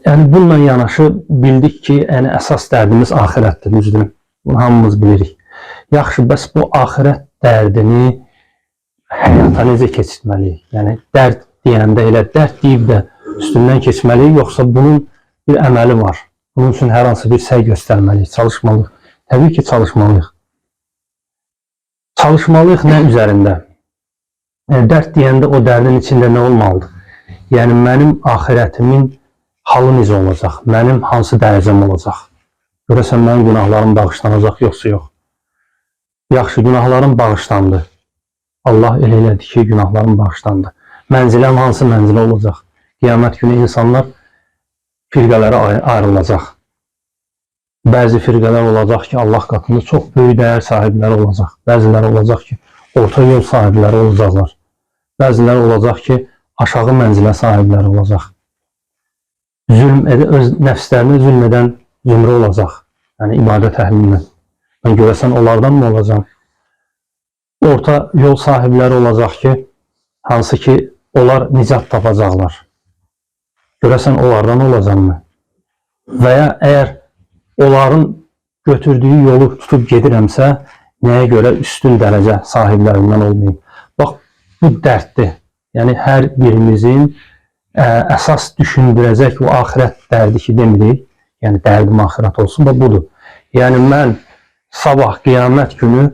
Yəni bununla yanaşı bildik ki, yəni əsas dərdimiz axirətdir, düzdür? Bunu hamımız bilirik. Yaxşı, bəs bu axirət dərdini həyata necə keçirməliyik? Yəni dərd deyəndə elə dərd deyib də üstündən keçməliyik, yoxsa bunun bir əməli var? Bunun üçün hər hansı bir səy göstərməliyik, çalışmalıyıq. Təbii ki, çalışmalıyıq. Çalışmalıyıq nə üzərində? Dərd deyəndə o dərdin içində nə olmalıdır? Yəni mənim axirətimin halı necə olacaq? Mənim hansı dərəcəm olacaq? Görəsən mənim günahlarım bağışlanacaq, yoxsa yox? Yaxşı, günahlarım bağışlandı. Allah elə elədi ki, günahlarım bağışlandı. Mənziləm hansı mənzilə olacaq? Qiyamət günü insanlar firqələrə ayrılacaq. Bəzi firqələr olacaq ki, Allah qatında çox böyük dəyər sahibləri olacaq. Bəziləri olacaq ki, orta yol sahibləri olacaqlar. Bəziləri olacaq ki, aşağı mənzilə sahibləri olacaq. Öz nəfslərinə zülm edən zümrə olacaq. Yəni ibadət əhlindən. Mən görəsən onlardan mı olacaq? Orta yol sahibləri olacaq ki, hansı ki, onlar nicat tapacaqlar. Görəsən onlardan olacaqmı? Və ya əgər onların götürdüyü yolu tutub gedirəmsə, nəyə görə üstün dərəcə sahiblərindən olmayayım? Bax, bu dərddir. Yəni, hər birimizin əsas düşündürəcək o axirət dərdi ki, demirik. Yəni, dərdim axirət olsun da budur. Yəni, mən sabah qiyamət günü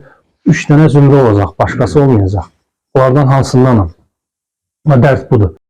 3 dənə zümrə olacaq, başqası olmayacaq. Onlardan hansındanam? Dərd budur.